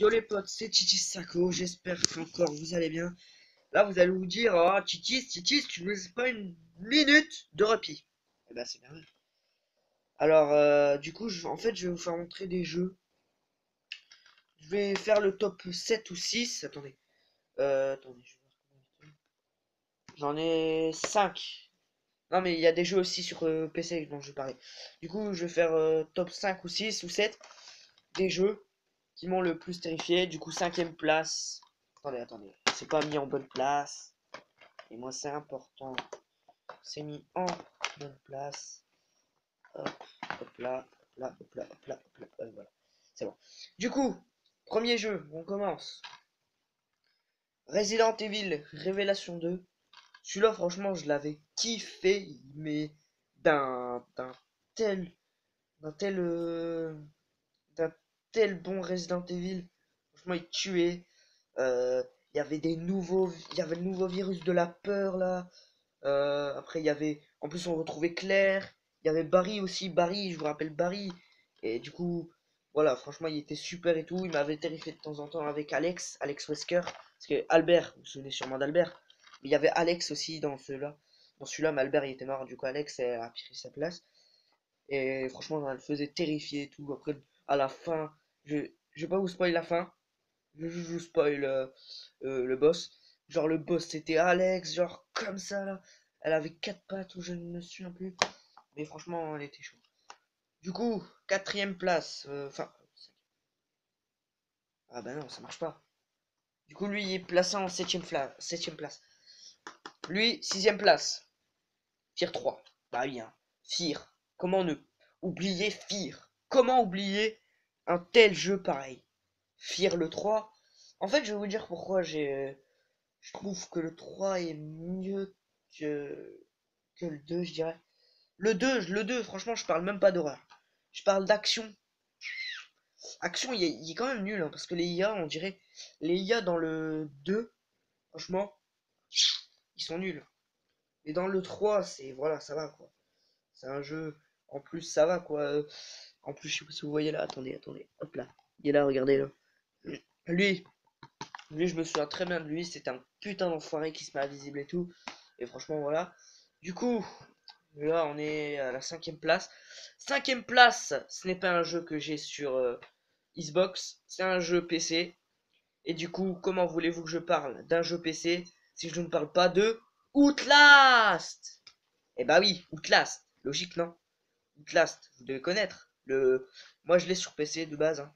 Yo les potes, c'est Titis Sako, j'espère qu'encore vous allez bien. Là vous allez vous dire, oh Titis, tu ne laisses pas une minute de répit. Eh ben c'est bien. Alors du coup, en fait je vais vous faire montrer des jeux. Je vais faire le top 7 ou 6. Attendez. Attendez, je vais voir combien j'en ai 5. Non mais il y a des jeux aussi sur PC dont je vais parler. Du coup je vais faire top 5 ou 6 ou 7 des jeux qui m'ont le plus terrifié. Du coup, cinquième place. Attendez. C'est pas mis en bonne place. Et moi, c'est important. C'est mis en bonne place. Hop, hop là, hop là, hop là, hop là, hop là. Voilà. C'est bon. Du coup, premier jeu, on commence. Resident Evil Révélation 2. Celui-là, franchement, je l'avais kiffé, mais d'un tel, d'un tel, d'un tel bon Resident Evil. Franchement, il tuait. Il y avait il y avait le nouveau virus de la peur là. Après, il y avait, en plus, on retrouvait Claire. Il y avait Barry aussi. Barry, je vous rappelle Barry. Et du coup, voilà, franchement, il était super et tout. Il m'avait terrifié de temps en temps avec Alex Wesker. Parce que Albert, vous vous souvenez sûrement d'Albert. Mais il y avait Alex aussi dans celui-là. Dans celui-là, mais Albert il était mort. Du coup, Alex a pris sa place. Et franchement, ça le faisait terrifier et tout. Après, à la fin, je vais pas vous spoiler la fin. Je vous spoil le boss. Genre, le boss c'était Alex, genre comme ça là. Elle avait quatre pattes ou je ne me souviens plus. Mais franchement, elle était chaude. Du coup, quatrième place. Enfin, ah bah non, ça marche pas. Du coup, lui il est placé en septième place. Lui, sixième place. Fear 3. Bah oui, hein. Fear. Comment ne oublier Fear? Comment oublier un tel jeu pareil? Fear le 3. En fait, je vais vous dire pourquoi je trouve que le 3 est mieux que le 2, je dirais. Le deux, franchement, je parle même pas d'horreur. Je parle d'action. Action, il est quand même nul, hein, parce que les IA, on dirait. Les IA dans le 2, franchement, ils sont nuls. Et dans le 3, c'est. Voilà, ça va, quoi. C'est un jeu. En plus, ça va, quoi. En plus, je sais pas si vous voyez là. Attendez. Hop là. Il est là, regardez-le. Lui, lui, je me souviens très bien de lui. C'était un putain d'enfoiré qui se met invisible et tout. Et franchement, voilà. Du coup, là, on est à la cinquième place. Cinquième place, ce n'est pas un jeu que j'ai sur Xbox, c'est un jeu PC. Et du coup, comment voulez-vous que je parle d'un jeu PC si je ne parle pas de Outlast? Eh bah oui, Outlast. Logique, non? Outlast, vous devez connaître. Moi, je l'ai sur PC de base, hein.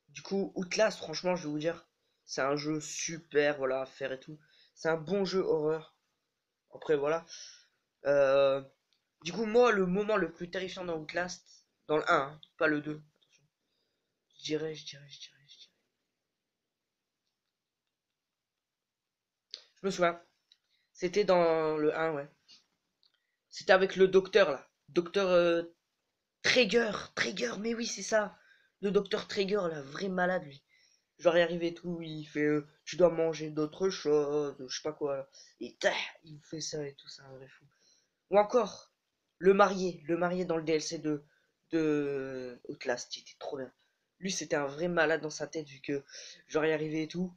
Du coup, Outlast, franchement, je vais vous dire, c'est un jeu super, voilà, à faire et tout. C'est un bon jeu horreur. Après, voilà. Euh, Du coup, moi, le moment le plus terrifiant dans Outlast, dans le 1, hein, pas le 2, attention. Je dirais. Je me souviens, c'était dans le 1, ouais. C'était avec le docteur, là. Docteur Traeger, mais oui, c'est ça. Le docteur Traeger, là, vrai malade, lui. Genre, il arrive et tout, il fait tu dois manger d'autres choses, je sais pas quoi. Là. Et il fait ça et tout, c'est un vrai fou. Ou encore, le marié dans le DLC de Outlast, il était trop bien. Lui, c'était un vrai malade dans sa tête, vu que, genre, il arrivait et tout.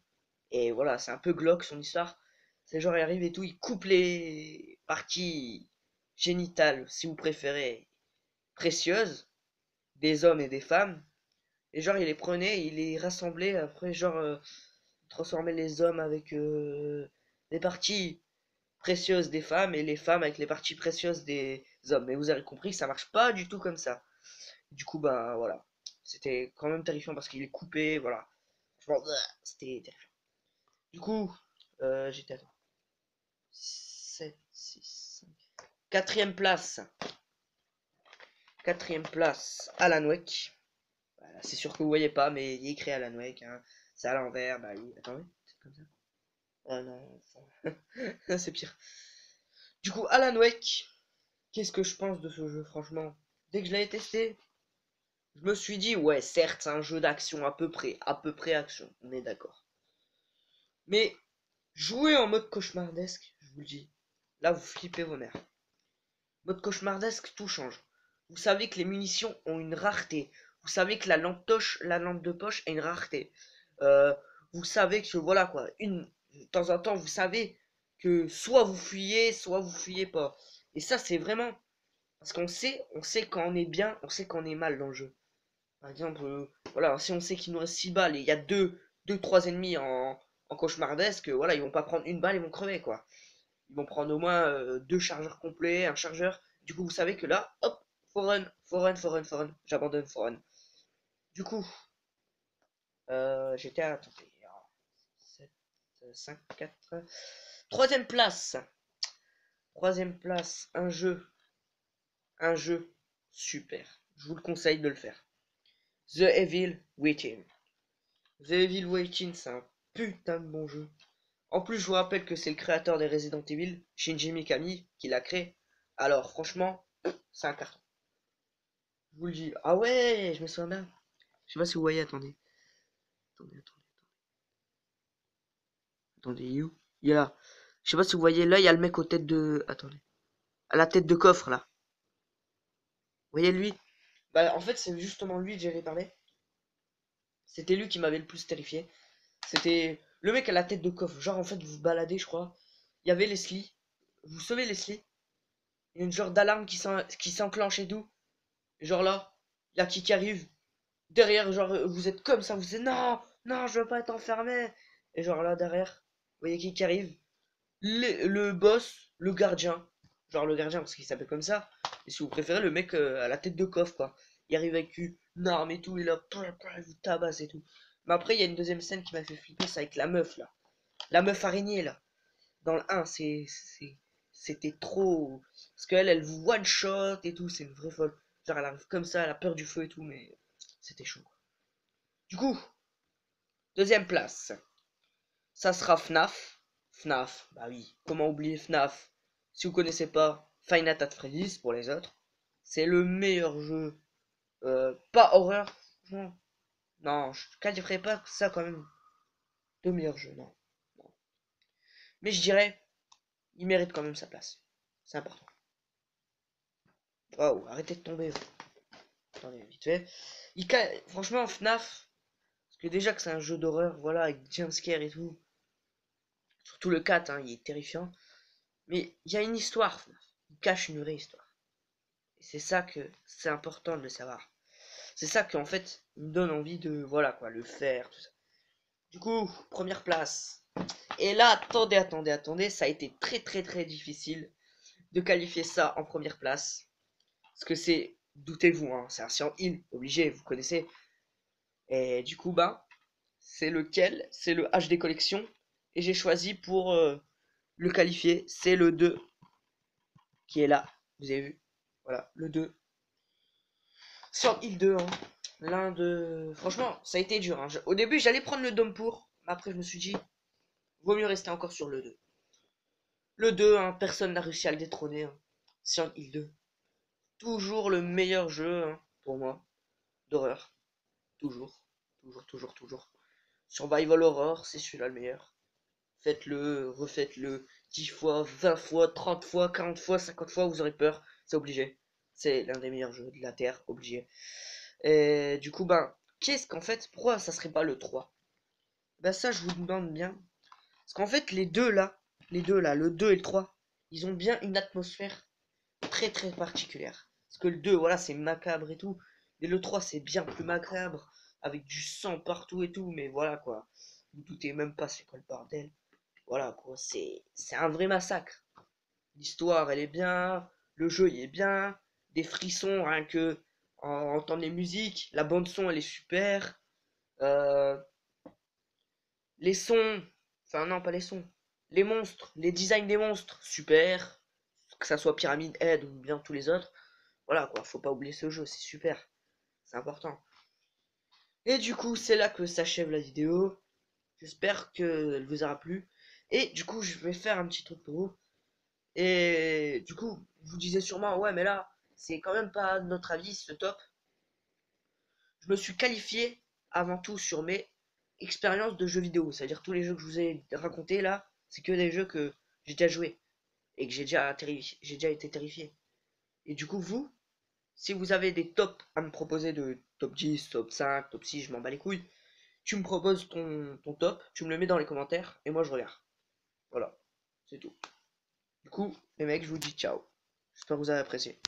Et voilà, c'est un peu glauque son histoire. C'est genre, il arrive et tout, il coupe les parties génitales, si vous préférez, précieuses, des hommes et des femmes. Et genre, il les prenait, il les rassemblait, après, genre, il transformait les hommes avec les parties précieuses des femmes et les femmes avec les parties précieuses des hommes. Mais vous avez compris, ça marche pas du tout comme ça. Du coup, bah voilà. C'était quand même terrifiant parce qu'il est coupé, voilà. C'était terrifiant. Du coup, j'étais à 7, 6, 5. Quatrième place. Quatrième place, Alan Wake. Voilà, c'est sûr que vous voyez pas, mais il est écrit Alan Wake. Hein. C'est à l'envers, bah oui. Attendez, c'est comme ça. Ah non, c'est pire. Du coup, Alan Wake, qu'est-ce que je pense de ce jeu, franchement? Dès que je l'avais testé, je me suis dit, ouais, certes, c'est un jeu d'action à peu près action, on est d'accord. Mais jouer en mode cauchemardesque, je vous le dis, là vous flippez vos mères. Mode cauchemardesque, tout change. Vous savez que les munitions ont une rareté. Vous savez que la lampe de poche a une rareté. Euh, vous savez que voilà quoi, de temps en temps, vous savez que soit vous fuyez pas. Et ça, c'est vraiment parce on sait quand on est bien, on sait quand on est mal dans le jeu. Par exemple, voilà, si on sait qu'il nous reste 6 balles et il y a 3 ennemis en cauchemardesque, voilà, ils vont pas prendre une balle, ils vont crever quoi. Ils vont prendre au moins 2 chargeurs complets, un chargeur. Du coup, vous savez que là, hop, faut run, faut run, faut run, faut run. J'abandonne, faut run. Du coup, j'étais à, attendez, 7, 5, 4. Troisième place. Troisième place, un jeu super. Je vous le conseille de le faire. The Evil Within. The Evil Within, c'est un putain de bon jeu. En plus, je vous rappelle que c'est le créateur des Resident Evil, Shinji Mikami, qui l'a créé. Alors, franchement, c'est un carton. Je vous le dis. Ah ouais, je me souviens bien. Je sais pas si vous voyez, attendez. Attendez, you. Il est là. Je sais pas si vous voyez, là, il y a le mec aux têtes de... Attendez. À la tête de coffre, là. Vous voyez lui? Bah, en fait, c'est justement lui que j'avais parlé. C'était lui qui m'avait le plus terrifié. C'était le mec à la tête de coffre. Genre, en fait, vous vous baladez, je crois. Il y avait Leslie. Vous savez Leslie? Il y a une genre d'alarme qui s'enclenche et tout. Genre là, il y a qui arrive. Derrière, genre, vous êtes comme ça. Vous êtes non, non, je veux pas être enfermé. Et genre là, derrière, vous voyez qui arrive? Le boss, le gardien. Genre le gardien, parce qu'il s'appelle comme ça. Et si vous préférez, le mec à la tête de coffre, quoi. Il arrive avec une arme et tout. Il a il vous tabasse et tout. Mais après, il y a une deuxième scène qui m'a fait flipper. C'est avec la meuf, là. La meuf araignée, là. Dans le 1, c'était trop. Parce qu'elle, elle vous one shot et tout. C'est une vraie folle. Genre, elle arrive comme ça, elle a peur du feu et tout. Mais c'était chaud, quoi. Du coup, deuxième place. Ça sera FNAF. FNAF, bah oui, comment oublier FNAF? Si vous connaissez pas Five Nights at Freddy's pour les autres, c'est le meilleur jeu. Pas horreur, non, non, je qualifierais pas ça quand même de meilleur jeu, non, non. Mais je dirais, il mérite quand même sa place. C'est important. Waouh, arrêtez de tomber. Attendez, vite fait. Franchement, FNAF, parce que déjà que c'est un jeu d'horreur, voilà, avec jumpscare et tout. Surtout le 4, hein, il est terrifiant. Mais il y a une histoire, FNAF. Il cache une vraie histoire. Et c'est ça que c'est important de le savoir. C'est ça qu'en fait il me donne envie de voilà quoi le faire tout ça. Du coup, première place. Et là, attendez, ça a été très difficile de qualifier ça en première place. Parce que c'est, doutez-vous, hein, c'est un Silent Hill, obligé, vous connaissez. Et du coup, bah, c'est lequel? C'est le HD Collection. Et j'ai choisi pour le qualifier, c'est le 2 qui est là. Vous avez vu? Voilà, le 2. Silent Hill 2, hein. L'un de... Franchement, ça a été dur, hein. Au début, j'allais prendre le Dome pour. Mais après, je me suis dit, vaut mieux rester encore sur le 2. Le 2, hein, personne n'a réussi à le détrôner, hein. Silent Hill 2. Toujours le meilleur jeu, hein, pour moi, d'horreur. Toujours. Toujours. Survival Horror, c'est celui-là le meilleur. Faites-le, refaites-le 10 fois, 20 fois, 30 fois, 40 fois, 50 fois, vous aurez peur. C'est obligé. C'est l'un des meilleurs jeux de la Terre, obligé. Et du coup, ben, qu'est-ce qu'en fait, pourquoi ça serait pas le 3? Ben ça, je vous demande bien. Parce qu'en fait, les deux là, le 2 et le 3, ils ont bien une atmosphère très particulière. Parce que le 2, voilà, c'est macabre et tout. Et le 3, c'est bien plus macabre, avec du sang partout et tout. Mais voilà, quoi. Vous doutez même pas c'est quoi le bordel. Voilà, quoi. C'est un vrai massacre. L'histoire, elle est bien. Le jeu, il est bien. Des frissons, rien que en entendant les musiques. La bande son, elle est super. Euh, les sons, enfin non, pas les sons. Les monstres, les designs des monstres, super. Que ça soit Pyramid Head ou bien tous les autres. Voilà quoi, faut pas oublier ce jeu, c'est super. C'est important. Et du coup, c'est là que s'achève la vidéo. J'espère qu'elle vous aura plu. Et du coup, je vais faire un petit truc pour vous. Et du coup, vous disiez sûrement, ouais, mais là, c'est quand même pas notre avis, ce top. Je me suis qualifié avant tout sur mes expériences de jeux vidéo. C'est-à-dire tous les jeux que je vous ai racontés là, c'est que des jeux que j'ai déjà joué et que j'ai déjà été terrifié. Et du coup, vous, si vous avez des tops à me proposer de top 10, top 5, top 6, je m'en bats les couilles. tu me proposes ton top, tu me le mets dans les commentaires et moi je regarde. Voilà, c'est tout. Du coup, les mecs, je vous dis ciao. J'espère que vous avez apprécié.